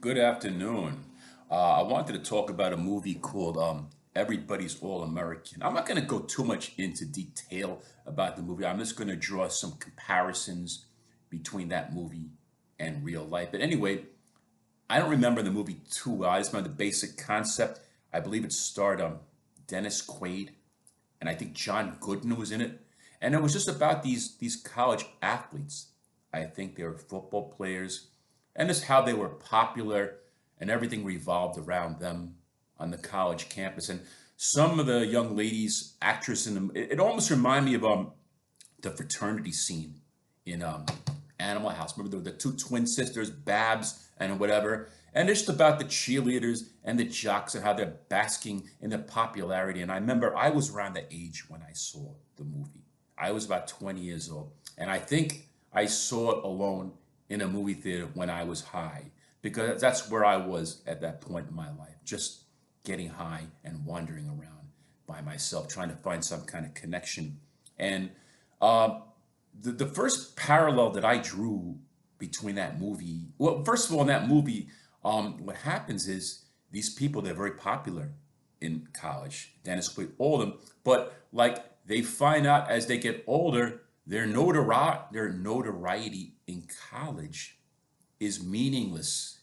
Good afternoon. I wanted to talk about a movie called Everybody's All American. I'm not going to go too much into detail about the movie. I'm just going to draw some comparisons between that movie and real life. But anyway, I don't remember the movie too well. I just remember the basic concept. I believe it starred Dennis Quaid, and I think John Goodman was in it. And it was just about these college athletes. I think they were football players, and just how they were popular, and everything revolved around them on the college campus. And some of the young ladies, actress in them, it almost reminded me of the fraternity scene in Animal House. Remember the two twin sisters, Babs and whatever, and it's just about the cheerleaders and the jocks and how they're basking in the popularity. And I remember I was around the age when I saw the movie. I was about 20 years old, and I think I saw it alone in a movie theater when I was high, because that's where I was at that point in my life, just getting high and wandering around by myself, trying to find some kind of connection. And uh, the first parallel that I drew between that movie, well, first of all, in that movie, what happens is these people, they're very popular in college. Dennis Quaid, all of them, but like they find out as they get older, their notoriety in college is meaningless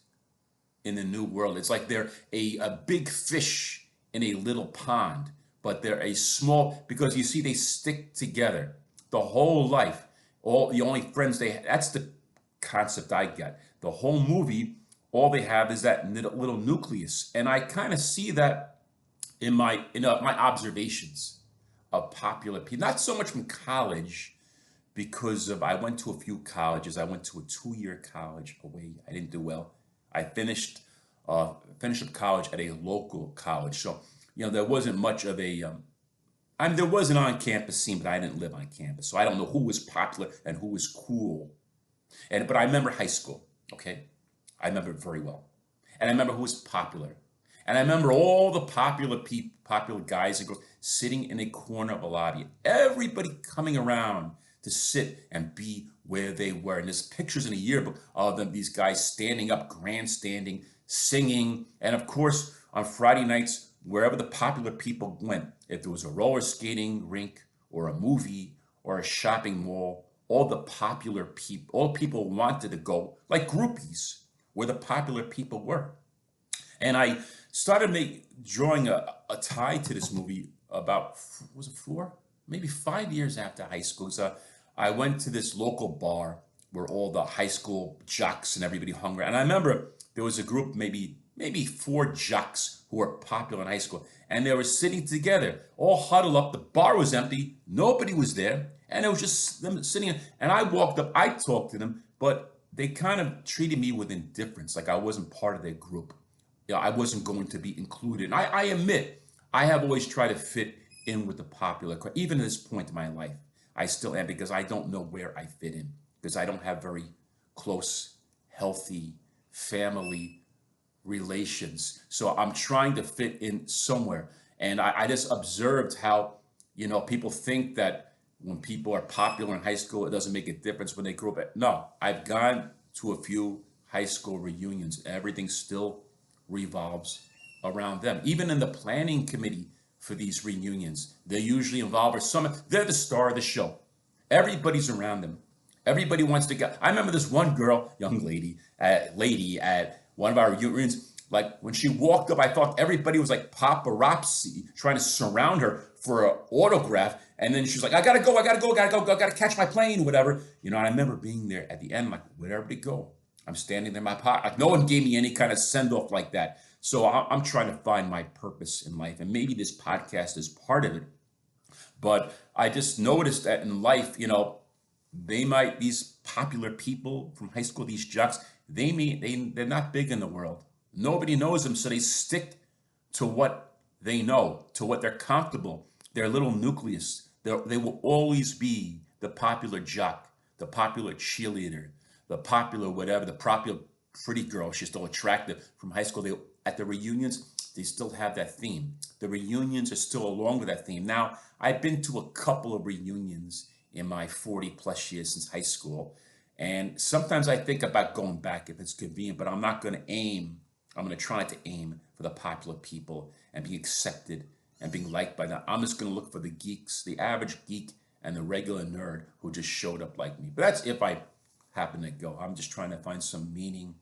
in the new world. It's like they're a big fish in a little pond, but they're a small, because you see, they stick together the whole life. All the only friends they have, that's the concept I get. The whole movie, all they have is that little nucleus. And I kind of see that in my observations of popular people, not so much from college, because of I went to a few colleges. I went to a 2-year college away. I didn't do well. I finished up college at a local college, so there wasn't much of a there was an on-campus scene, but I didn't live on campus, so I don't know who was popular and who was cool. But I remember high school. Okay, I remember it very well, and I remember who was popular, and I remember all the popular guys and girls sitting in a corner of a lobby. Everybody coming around to sit and be where they were. And there's pictures in a yearbook of them, these guys standing up, grandstanding, singing, and of course on Friday nights, wherever the popular people went, if there was a roller skating rink or a movie or a shopping mall, all people wanted to go, like groupies, where the popular people were. And I started drawing a tie to this movie about, was it 4, maybe 5 years after high school. So I went to this local bar where all the high school jocks and everybody hung around. And I remember there was a group, maybe 4 jocks who were popular in high school, and they were sitting together, all huddled up. The bar was empty, nobody was there, and it was just them sitting. And I walked up, I talked to them, but they kind of treated me with indifference, like I wasn't part of their group. I wasn't going to be included. And I admit, I have always tried to fit in with the popular crowd. Even at this point in my life, I still am, because I don't know where I fit in, because I don't have very close, healthy family relations. So I'm trying to fit in somewhere. And I just observed how, people think that when people are popular in high school, it doesn't make a difference when they grow up. No, I've gone to a few high school reunions. Everything still revolves around them. Even in the planning committee for these reunions, they usually involve or some. They're the star of the show. Everybody's around them. Everybody wants to go. I remember this one girl, young lady at one of our reunions. Like when she walked up, I thought everybody was like paparazzi trying to surround her for an autograph. And then she's like, "I gotta go, I gotta go, I gotta go, I gotta catch my plane," whatever. And I remember being there at the end, like, where'd everybody go? I'm standing there in my pocket. Like no one gave me any kind of send off like that. So I'm trying to find my purpose in life, and maybe this podcast is part of it. But I just noticed that in life, these popular people from high school, these jocks, they're not big in the world. Nobody knows them, so they stick to what they know, to what they're comfortable. Their little nucleus. They will always be the popular jock, the popular cheerleader, the popular whatever, the popular pretty girl. She's still attractive from high school. At the reunions, they still have that theme. The reunions are still along with that theme. Now, I've been to a couple of reunions in my 40 plus years since high school, And sometimes I think about going back if it's convenient, but I'm not going to aim. I'm going to try to aim for the popular people and be accepted and being liked by them. I'm just going to look for the geeks, the average geek and the regular nerd who just showed up like me. But that's if I happen to go. I'm just trying to find some meaning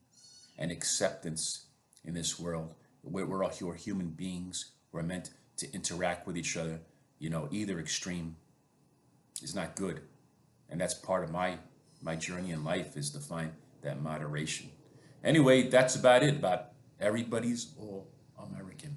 and acceptance in this world. We're all human beings. We're meant to interact with each other. Either extreme is not good. And that's part of my journey in life, is to find that moderation. Anyway, that's about it. About everybody's all American.